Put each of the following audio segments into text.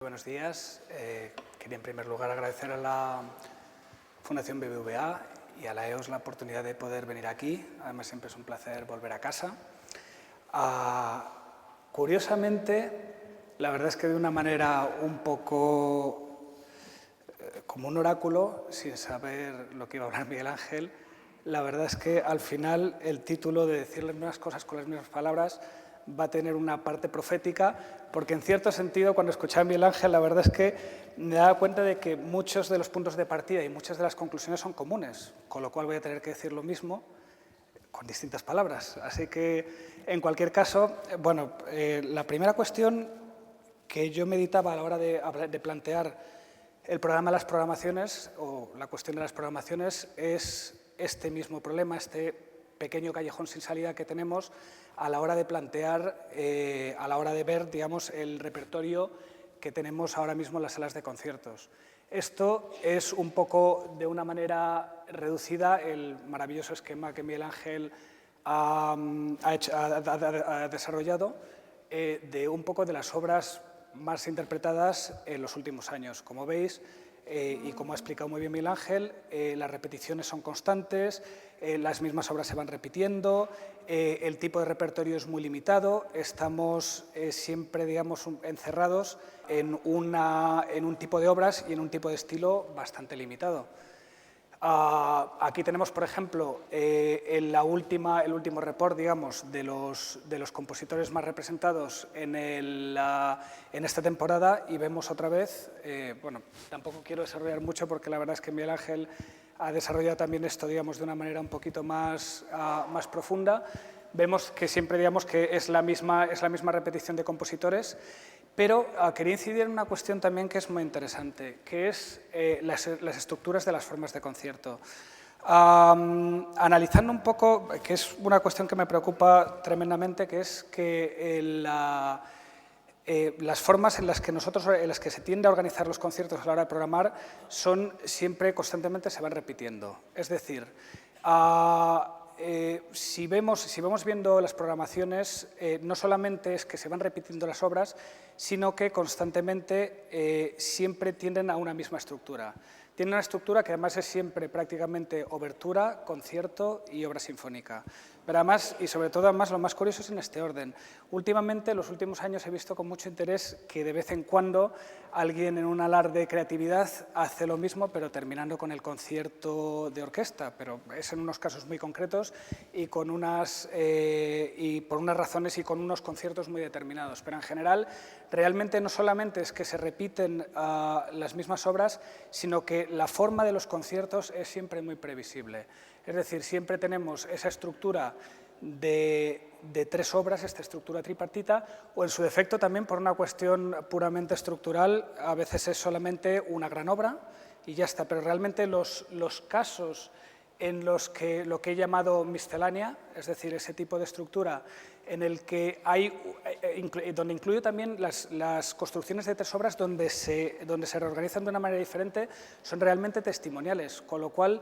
buenos días. Quería en primer lugar agradecer a la Fundación BBVA y a la EOS la oportunidad de poder venir aquí. Además, siempre es un placer volver a casa. Curiosamente, la verdad es que de una manera un poco como un oráculo, sin saber lo que iba a hablar Miguel Ángel, la verdad es que al final el título de decir las mismas cosas con las mismas palabras va a tener una parte profética, porque en cierto sentido, cuando escuchaba a Miguel Ángel, la verdad es que me daba cuenta de que muchos de los puntos de partida y muchas de las conclusiones son comunes, con lo cual voy a tener que decir lo mismo con distintas palabras. Así que, en cualquier caso, bueno, la primera cuestión que yo meditaba a la hora de plantear el programa de las programaciones, o la cuestión de las programaciones, es este mismo problema, este pequeño callejón sin salida que tenemos a la hora de plantear, a la hora de ver, digamos, el repertorio que tenemos ahora mismo en las salas de conciertos. Esto es un poco, de una manera reducida, el maravilloso esquema que Miguel Ángel ha desarrollado de un poco de las obras más interpretadas en los últimos años. Como veis, y como ha explicado muy bien Miguel Ángel, las repeticiones son constantes, las mismas obras se van repitiendo, el tipo de repertorio es muy limitado, estamos siempre, digamos, encerrados en un tipo de obras y en un tipo de estilo bastante limitado. Aquí tenemos, por ejemplo, el último report, digamos, de los compositores más representados en esta temporada, y vemos otra vez, bueno, tampoco quiero desarrollar mucho porque la verdad es que Miguel Ángel ha desarrollado también esto, digamos, de una manera un poquito más profunda. Vemos que siempre, digamos, que es la misma repetición de compositores, pero quería incidir en una cuestión también que es muy interesante, que es las estructuras de las formas de concierto. Analizando un poco, que es una cuestión que me preocupa tremendamente, que es que las formas en las que se tiende a organizar los conciertos a la hora de programar son siempre, constantemente se van repitiendo. Es decir, si vamos viendo las programaciones, no solamente es que se van repitiendo las obras, sino que constantemente siempre tienden a una misma estructura. Tienen una estructura que además es siempre prácticamente obertura, concierto y obra sinfónica. Pero además, y sobre todo además, lo más curioso es en este orden. Últimamente, en los últimos años, he visto con mucho interés que de vez en cuando alguien en un alarde de creatividad hace lo mismo, pero terminando con el concierto de orquesta, pero es en unos casos muy concretos y por unas razones y con unos conciertos muy determinados. Pero en general, realmente no solamente es que se repiten las mismas obras, sino que la forma de los conciertos es siempre muy previsible. Es decir, siempre tenemos esa estructura de tres obras, esta estructura tripartita, o en su defecto también por una cuestión puramente estructural, a veces es solamente una gran obra y ya está, pero realmente los casos en los que lo que he llamado miscelánea, es decir, ese tipo de estructura en el que donde incluyo también las construcciones de tres obras donde se reorganizan de una manera diferente, son realmente testimoniales, con lo cual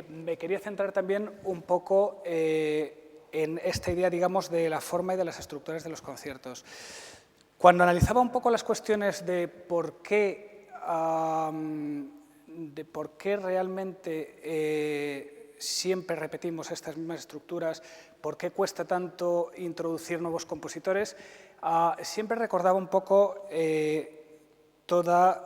me quería centrar también un poco en esta idea, digamos, de la forma y de las estructuras de los conciertos. Cuando analizaba un poco las cuestiones de por qué realmente siempre repetimos estas mismas estructuras, por qué cuesta tanto introducir nuevos compositores, siempre recordaba un poco todas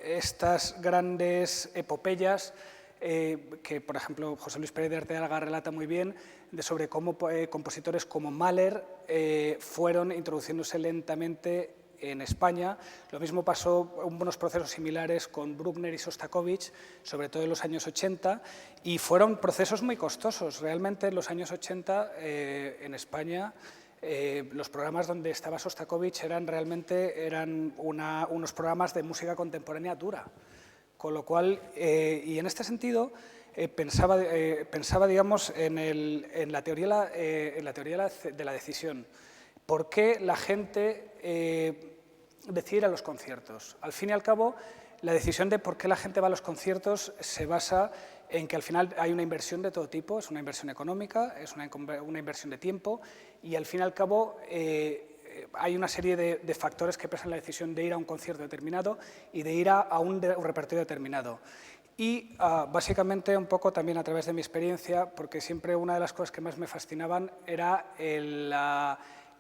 estas grandes epopeyas que, por ejemplo, José Luis Pérez de Arteaga relata muy bien, sobre cómo compositores como Mahler fueron introduciéndose lentamente en España. Lo mismo pasó, unos procesos similares con Bruckner y Sostakovich, sobre todo en los años 80, y fueron procesos muy costosos. Realmente en los años 80 en España los programas donde estaba Sostakovich eran unos programas de música contemporánea dura. Con lo cual, y en este sentido, pensaba, digamos, en la teoría de la decisión. ¿Por qué la gente decide ir a los conciertos? Al fin y al cabo, la decisión de por qué la gente va a los conciertos se basa en que al final hay una inversión de todo tipo, es una inversión económica, es una inversión de tiempo, y al fin y al cabo hay una serie de factores que pesan la decisión de ir a un concierto determinado y de ir a un repertorio determinado. Y básicamente un poco también a través de mi experiencia, porque siempre una de las cosas que más me fascinaban era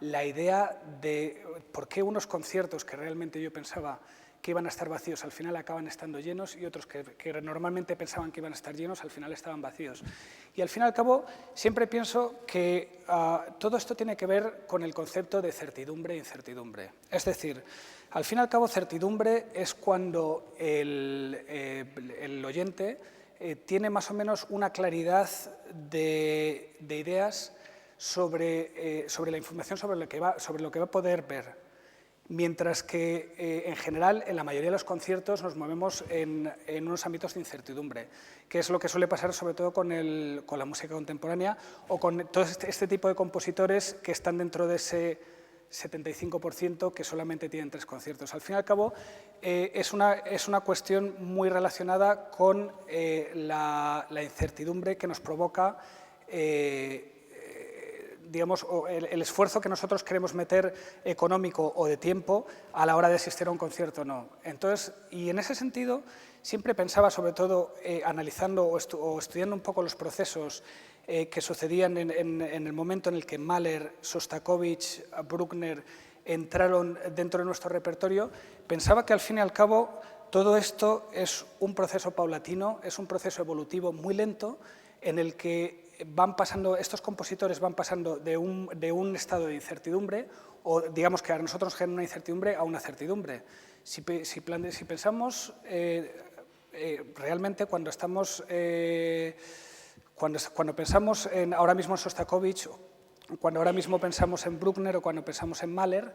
la idea de por qué unos conciertos que realmente yo pensaba que iban a estar vacíos al final acaban estando llenos y otros que normalmente pensaban que iban a estar llenos al final estaban vacíos. Y al fin y al cabo siempre pienso que todo esto tiene que ver con el concepto de certidumbre e incertidumbre. Es decir, al fin y al cabo certidumbre es cuando el oyente tiene más o menos una claridad de ideas sobre la información sobre lo que va a poder ver. Mientras que, en general, en la mayoría de los conciertos nos movemos en unos ámbitos de incertidumbre, que es lo que suele pasar sobre todo con la música contemporánea o con todo este tipo de compositores que están dentro de ese 75% que solamente tienen 3 conciertos. Al fin y al cabo, es una cuestión muy relacionada con la incertidumbre que nos provoca digamos, el esfuerzo que nosotros queremos meter económico o de tiempo a la hora de asistir a un concierto o no. Entonces, y en ese sentido, siempre pensaba, sobre todo, analizando o estudiando un poco los procesos que sucedían en el momento en el que Mahler, Sostakovich, Bruckner entraron dentro de nuestro repertorio, pensaba que al fin y al cabo todo esto es un proceso paulatino, es un proceso evolutivo muy lento en el que estos compositores van pasando de un estado de incertidumbre, o digamos que a nosotros nos genera una incertidumbre a una certidumbre. Si pensamos realmente cuando pensamos ahora mismo en Sostakovich, cuando ahora mismo pensamos en Bruckner o cuando pensamos en Mahler,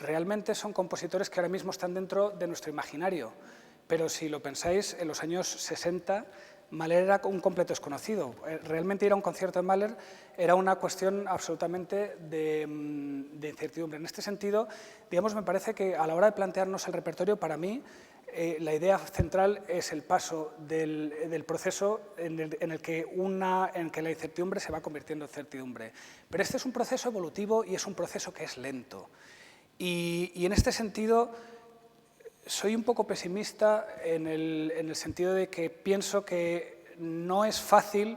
realmente son compositores que ahora mismo están dentro de nuestro imaginario. Pero si lo pensáis, en los años 60, Mahler era un completo desconocido. Realmente ir a un concierto de Mahler era una cuestión absolutamente de incertidumbre. En este sentido, digamos, me parece que a la hora de plantearnos el repertorio, para mí, la idea central es el paso del proceso en el que la incertidumbre se va convirtiendo en certidumbre. Pero este es un proceso evolutivo y es un proceso que es lento. Y en este sentido, soy un poco pesimista en el sentido de que pienso que no es fácil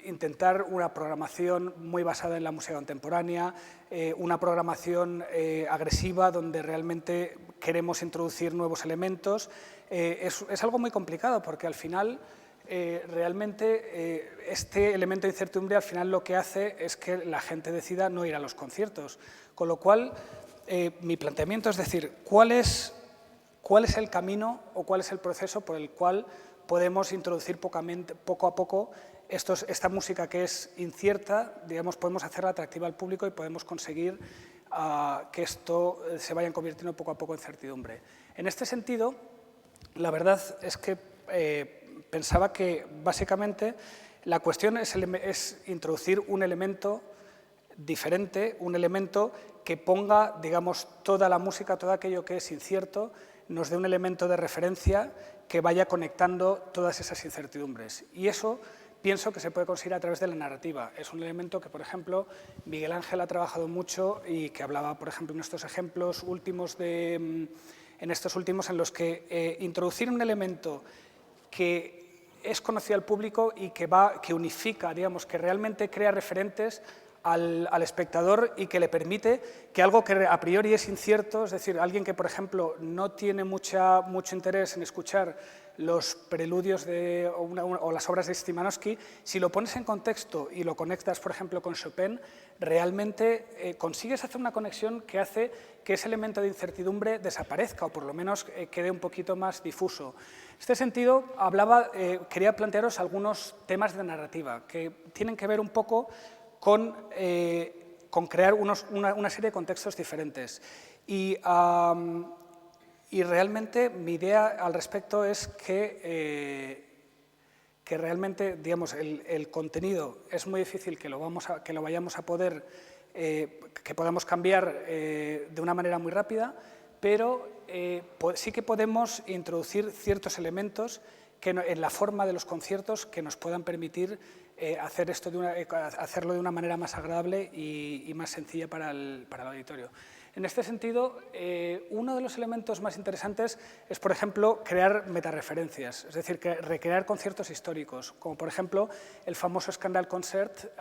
intentar una programación muy basada en la música contemporánea, una programación agresiva donde realmente queremos introducir nuevos elementos. Es algo muy complicado porque al final realmente este elemento de incertidumbre al final lo que hace es que la gente decida no ir a los conciertos, con lo cual mi planteamiento es decir, ¿cuál es el camino o cuál es el proceso por el cual podemos introducir poco a poco esta música que es incierta, digamos, podemos hacerla atractiva al público y podemos conseguir que esto se vaya convirtiendo poco a poco en certidumbre? En este sentido, la verdad es que pensaba que básicamente la cuestión es introducir un elemento diferente, un elemento que ponga, digamos, toda la música, todo aquello que es incierto, nos dé un elemento de referencia que vaya conectando todas esas incertidumbres. Y eso pienso que se puede conseguir a través de la narrativa. Es un elemento que, por ejemplo, Miguel Ángel ha trabajado mucho y que hablaba, por ejemplo, en estos ejemplos últimos en los que introducir un elemento que es conocido al público y que unifica, digamos, que realmente crea referentes al espectador y que le permite que algo que a priori es incierto, es decir, alguien que, por ejemplo, no tiene mucho interés en escuchar los preludios o las obras de Szymanowski, si lo pones en contexto y lo conectas, por ejemplo, con Chopin, realmente consigues hacer una conexión que hace que ese elemento de incertidumbre desaparezca o por lo menos quede un poquito más difuso. En este sentido, quería plantearos algunos temas de narrativa que tienen que ver un poco con crear una serie de contextos diferentes. Y realmente mi idea al respecto es que realmente, digamos, el contenido es muy difícil que lo vayamos a poder, que podamos cambiar de una manera muy rápida, pero sí que podemos introducir ciertos elementos en la forma de los conciertos que nos puedan permitir hacerlo de una manera más agradable y más sencilla para el auditorio. En este sentido, uno de los elementos más interesantes es, por ejemplo, crear metareferencias, es decir, recrear conciertos históricos, como por ejemplo el famoso Scandal Concert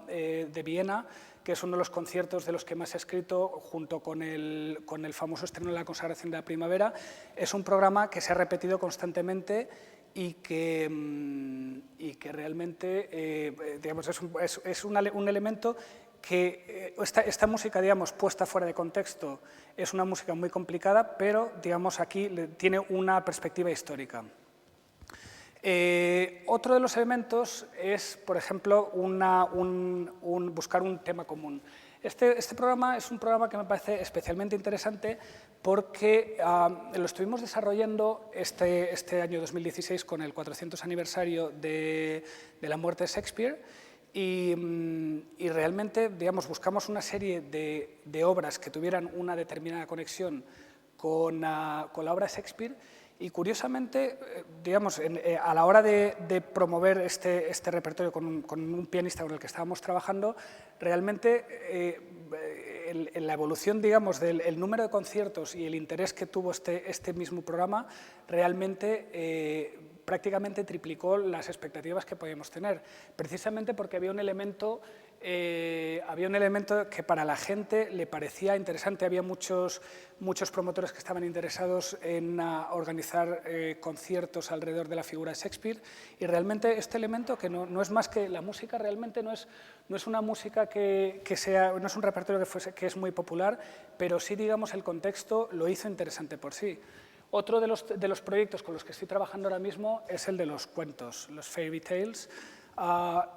de Viena, que es uno de los conciertos de los que más he escrito, junto con el famoso estreno de la consagración de la primavera. Es un programa que se ha repetido constantemente y que realmente digamos, es un elemento que esta música, digamos, puesta fuera de contexto, es una música muy complicada, pero, digamos, aquí tiene una perspectiva histórica. Otro de los elementos es, por ejemplo, buscar un tema común. Este programa es un programa que me parece especialmente interesante porque lo estuvimos desarrollando este año 2016 con el 400 aniversario de la muerte de Shakespeare. Y realmente, digamos, buscamos una serie de obras que tuvieran una determinada conexión con la obra de Shakespeare y, curiosamente, digamos, a la hora de promover este repertorio con un pianista con el que estábamos trabajando, realmente la evolución, digamos, del número de conciertos y el interés que tuvo este mismo programa realmente prácticamente triplicó las expectativas que podíamos tener, precisamente porque había un elemento que para la gente le parecía interesante. Había muchos promotores que estaban interesados en organizar conciertos alrededor de la figura de Shakespeare, y realmente este elemento, que no es más que la música, realmente no es una música no es un repertorio que es muy popular, pero sí, digamos, el contexto lo hizo interesante por sí. Otro de los proyectos con los que estoy trabajando ahora mismo es el de los cuentos, los fairy tales,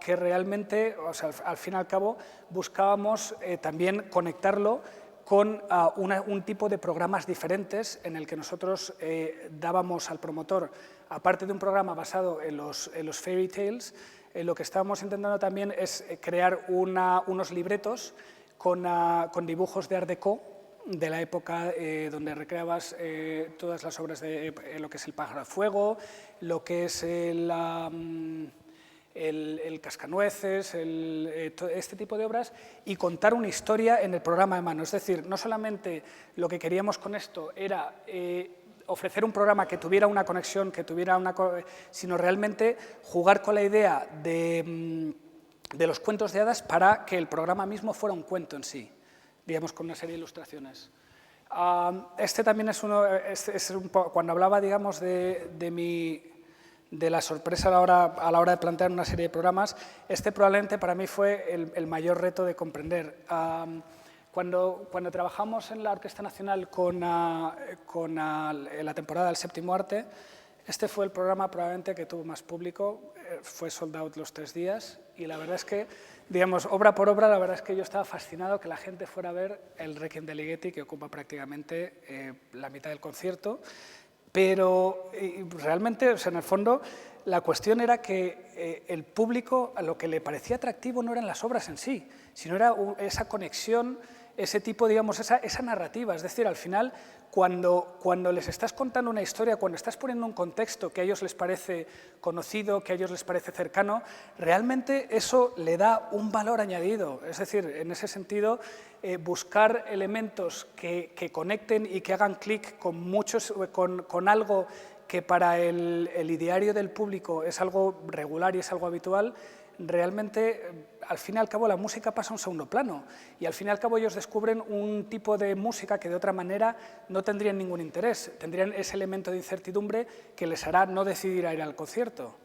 que realmente, o sea, al fin y al cabo, buscábamos también conectarlo con un tipo de programas diferentes en el que nosotros dábamos al promotor, aparte de un programa basado en los fairy tales, lo que estábamos intentando también es crear unos libretos con dibujos de Art Deco, de la época donde recreabas todas las obras de lo que es el pájaro de fuego, lo que es el cascanueces, este tipo de obras, y contar una historia en el programa de mano. Es decir, no solamente lo que queríamos con esto era ofrecer un programa que tuviera una conexión, sino realmente jugar con la idea de los cuentos de hadas para que el programa mismo fuera un cuento en sí, digamos, con una serie de ilustraciones. Este también es cuando hablaba, digamos, de la sorpresa a la hora de plantear una serie de programas, este probablemente para mí fue el mayor reto de comprender. Cuando trabajamos en la Orquesta Nacional con la temporada del Séptimo Arte, este fue el programa probablemente que tuvo más público, fue sold out los 3 días, y la verdad es que, digamos, obra por obra, la verdad es que yo estaba fascinado que la gente fuera a ver el Requiem de Ligeti, que ocupa prácticamente la mitad del concierto, pero realmente, o sea, en el fondo, la cuestión era que el público, a lo que le parecía atractivo no eran las obras en sí, sino era esa conexión, ese tipo, digamos, esa narrativa. Es decir, al final, cuando les estás contando una historia, cuando estás poniendo un contexto que a ellos les parece conocido, que a ellos les parece cercano, realmente eso le da un valor añadido. Es decir, en ese sentido, buscar elementos que conecten y que hagan clic con algo que para el ideario del público es algo regular y es algo habitual, realmente, al fin y al cabo, la música pasa a un segundo plano, y al fin y al cabo ellos descubren un tipo de música que de otra manera no tendrían ningún interés, tendrían ese elemento de incertidumbre que les hará no decidir a ir al concierto.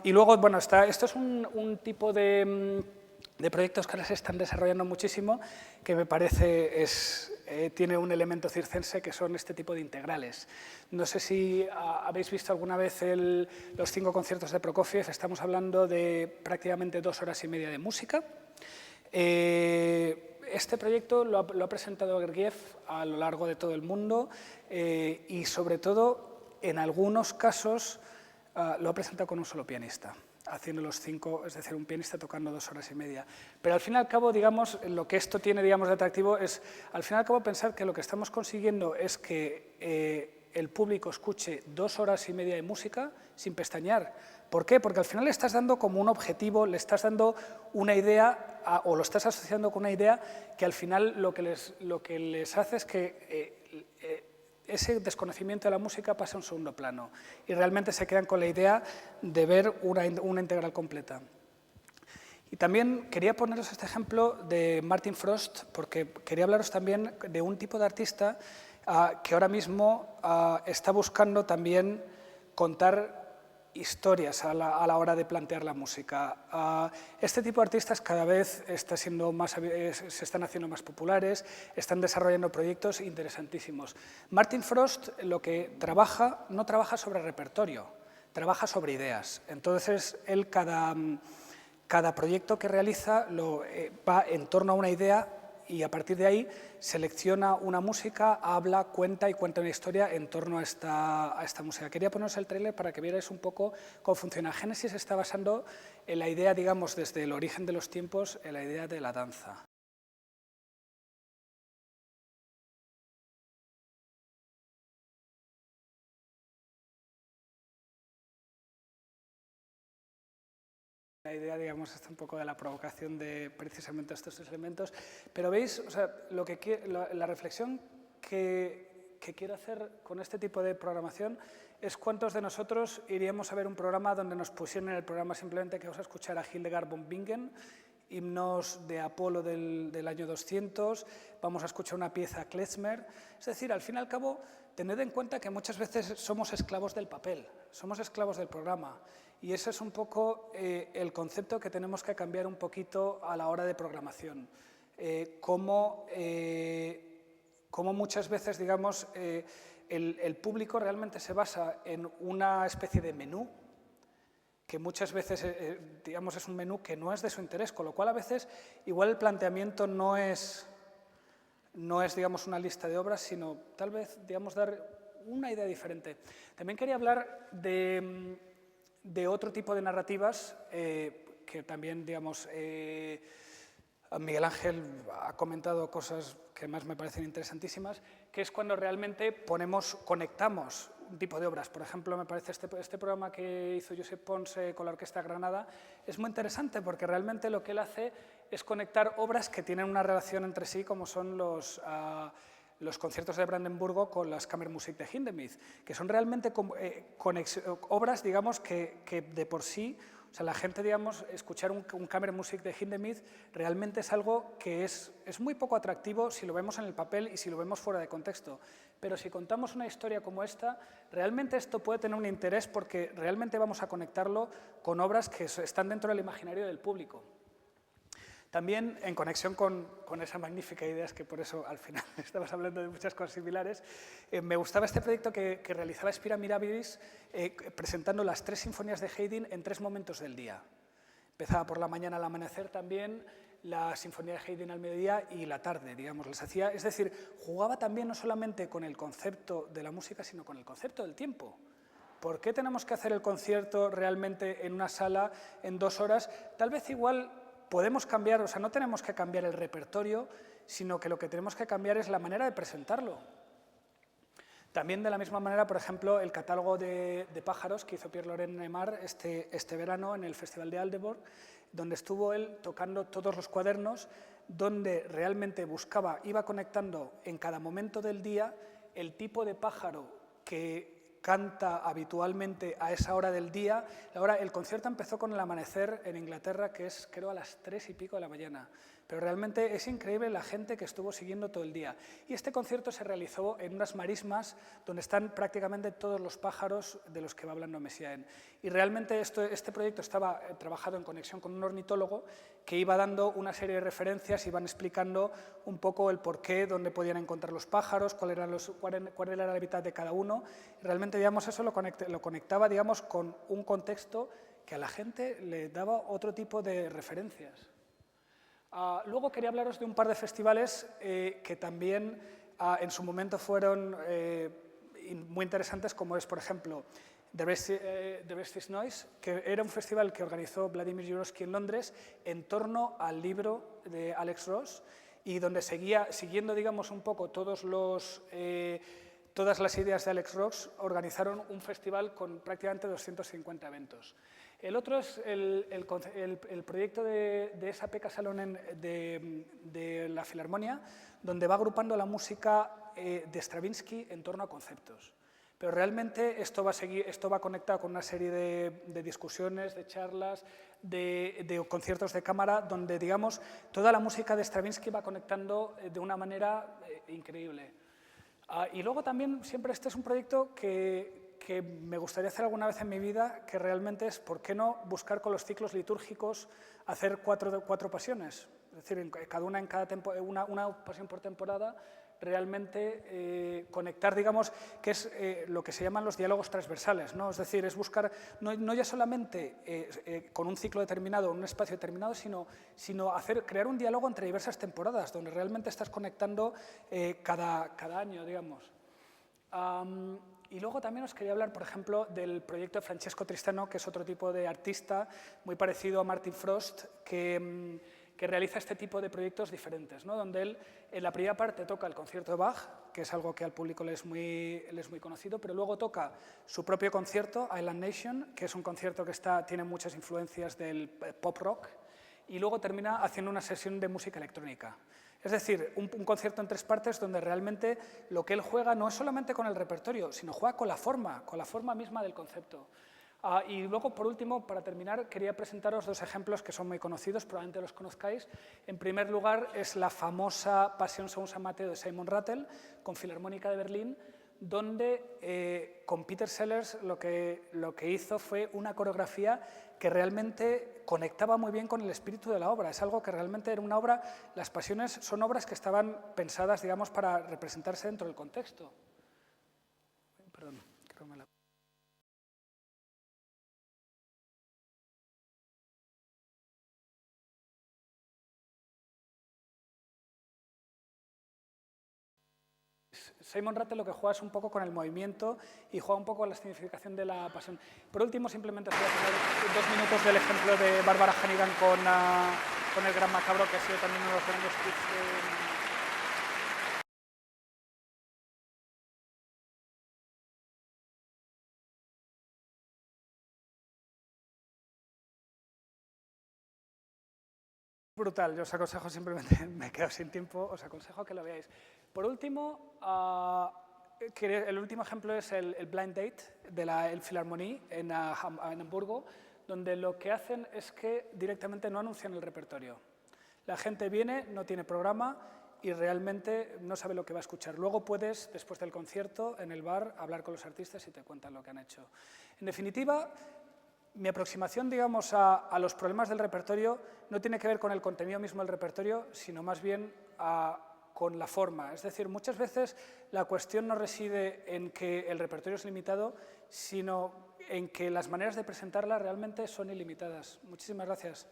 Y luego, bueno, esto es un tipo de proyectos que ahora se están desarrollando muchísimo, que me parece tiene un elemento circense, que son este tipo de integrales. No sé si habéis visto alguna vez los 5 conciertos de Prokofiev. Estamos hablando de prácticamente 2 horas y media de música. Este proyecto lo ha presentado Gergiev a lo largo de todo el mundo y, sobre todo, en algunos casos lo ha presentado con un solo pianista, haciendo los 5, es decir, un pianista tocando 2 horas y media. Pero al fin y al cabo, digamos, lo que esto tiene, digamos, de atractivo es, al fin y al cabo, pensar que lo que estamos consiguiendo es que el público escuche 2 horas y media de música sin pestañear. ¿Por qué? Porque al final le estás dando como un objetivo, le estás dando una idea o lo estás asociando con una idea que al final lo que les hace es que ese desconocimiento de la música pasa a un segundo plano y realmente se quedan con la idea de ver una integral completa. Y también quería poneros este ejemplo de Martin Frost, porque quería hablaros también de un tipo de artista que ahora mismo está buscando también contar historias a la hora de plantear la música. Este tipo de artistas cada vez se están haciendo más populares, están desarrollando proyectos interesantísimos. Martin Frost lo que trabaja, no trabaja sobre repertorio, trabaja sobre ideas. Entonces, él cada proyecto que realiza va en torno a una idea y a partir de ahí selecciona una música, habla, cuenta una historia en torno a esta música. Quería poneros el tráiler para que vierais un poco cómo funciona. Génesis está basando en la idea, digamos, desde el origen de los tiempos, en la idea de la danza. La idea, digamos, está un poco de la provocación de precisamente estos tres elementos. Pero veis, o sea, la reflexión que quiero hacer con este tipo de programación es cuántos de nosotros iríamos a ver un programa donde nos pusieran en el programa simplemente que vamos a escuchar a Hildegard von Bingen, himnos de Apolo del año 200, vamos a escuchar una pieza klezmer. Es decir, al fin y al cabo, tened en cuenta que muchas veces somos esclavos del papel, somos esclavos del programa. Y ese es un poco el concepto que tenemos que cambiar un poquito a la hora de programación. Cómo muchas veces, digamos, el público realmente se basa en una especie de menú, que muchas veces, digamos, es un menú que no es de su interés, con lo cual a veces igual el planteamiento no es, digamos, una lista de obras, sino tal vez, digamos, dar una idea diferente. También quería hablar de otro tipo de narrativas que también, digamos, Miguel Ángel ha comentado cosas que más me parecen interesantísimas, que es cuando realmente conectamos un tipo de obras. Por ejemplo, me parece este programa que hizo Josep Ponce con la Orquesta Granada es muy interesante porque realmente lo que él hace es conectar obras que tienen una relación entre sí, como son los conciertos de Brandenburgo con las Kammermusik de Hindemith, que son realmente obras, digamos, que de por sí, o sea, la gente, digamos, escuchar un Kammermusik de Hindemith realmente es algo que es muy poco atractivo si lo vemos en el papel y si lo vemos fuera de contexto. Pero si contamos una historia como esta, realmente esto puede tener un interés porque realmente vamos a conectarlo con obras que están dentro del imaginario del público. También, en conexión con esa magnífica idea, es que por eso al final estamos hablando de muchas cosas similares, me gustaba este proyecto que realizaba Spira Mirabilis presentando las 3 sinfonías de Haydn en 3 momentos del día. Empezaba por la mañana al amanecer también, la sinfonía de Haydn al mediodía y la tarde, digamos, les hacía, es decir, jugaba también no solamente con el concepto de la música, sino con el concepto del tiempo. ¿Por qué tenemos que hacer el concierto realmente en una sala en 2 horas? Tal vez igual podemos cambiar, o sea, no tenemos que cambiar el repertorio, sino que lo que tenemos que cambiar es la manera de presentarlo. También de la misma manera, por ejemplo, el catálogo de pájaros que hizo Pierre-Laurent Neymar este verano en el Festival de Aldeborg, donde estuvo él tocando todos los cuadernos, donde realmente iba conectando en cada momento del día el tipo de pájaro que canta habitualmente a esa hora del día. El concierto empezó con el amanecer en Inglaterra, que es, creo, a las 3 y pico de la mañana. Pero realmente es increíble la gente que estuvo siguiendo todo el día. Y este concierto se realizó en unas marismas donde están prácticamente todos los pájaros de los que va hablando Messiaen. Y realmente este proyecto estaba trabajado en conexión con un ornitólogo que iba dando una serie de referencias, iban explicando un poco el porqué, dónde podían encontrar los pájaros, cuál era el hábitat de cada uno. Y realmente, digamos, eso lo conectaba, digamos, con un contexto que a la gente le daba otro tipo de referencias. Luego quería hablaros de un par de festivales que también en su momento fueron muy interesantes, como es, por ejemplo, The Rest is Noise, que era un festival que organizó Vladimir Jurowski en Londres en torno al libro de Alex Ross y donde siguiendo, digamos, un poco todos los todas las ideas de Alex Rox, organizaron un festival con prácticamente 250 eventos. El otro es el proyecto de SAP Salón de la Filarmonia, donde va agrupando la música de Stravinsky en torno a conceptos. Pero realmente esto va conectado con una serie de discusiones, de charlas, de conciertos de cámara, donde, digamos, toda la música de Stravinsky va conectando de una manera increíble. Y luego también, siempre este es un proyecto que me gustaría hacer alguna vez en mi vida, que realmente es, ¿por qué no buscar con los ciclos litúrgicos hacer cuatro pasiones? Es decir, una pasión por temporada, realmente conectar, digamos, que es lo que se llaman los diálogos transversales, ¿no? Es decir, es buscar, no ya solamente con un ciclo determinado, un espacio determinado, sino crear un diálogo entre diversas temporadas, donde realmente estás conectando cada año, digamos. Y luego también os quería hablar, por ejemplo, del proyecto de Francesco Tristano, que es otro tipo de artista muy parecido a Martin Frost, que realiza este tipo de proyectos diferentes, ¿no? Donde él, en la primera parte, toca el concierto de Bach, que es algo que al público le es muy conocido, pero luego toca su propio concierto, Island Nation, que es un concierto que tiene muchas influencias del pop rock, y luego termina haciendo una sesión de música electrónica. Es decir, un concierto en 3 partes donde realmente lo que él juega no es solamente con el repertorio, sino juega con la forma misma del concepto. Y luego, por último, para terminar, quería presentaros 2 ejemplos que son muy conocidos, probablemente los conozcáis. En primer lugar, es la famosa Pasión según San Mateo de Simon Rattle, con Filarmónica de Berlín, donde con Peter Sellers lo que hizo fue una coreografía que realmente conectaba muy bien con el espíritu de la obra. Es algo que realmente era una obra, las pasiones son obras que estaban pensadas, digamos, para representarse dentro del contexto. Perdón, creo que me la... Simon Rattle lo que juega es un poco con el movimiento y juega un poco con la significación de la pasión. Por último, simplemente os voy a poner 2 minutos del ejemplo de Barbara Hannigan con El Gran Macabro, que ha sido también uno de los grandes hits brutal. Yo os aconsejo, simplemente me he quedado sin tiempo, os aconsejo que lo veáis. Por último, el último ejemplo es el Blind Date de la Philharmonie en Hamburgo, donde lo que hacen es que directamente no anuncian el repertorio. La gente viene, no tiene programa y realmente no sabe lo que va a escuchar. Luego puedes, después del concierto, en el bar, hablar con los artistas y te cuentan lo que han hecho. En definitiva, mi aproximación, digamos, a los problemas del repertorio no tiene que ver con el contenido mismo del repertorio, sino más bien con la forma. Es decir, muchas veces la cuestión no reside en que el repertorio es limitado, sino en que las maneras de presentarla realmente son ilimitadas. Muchísimas gracias.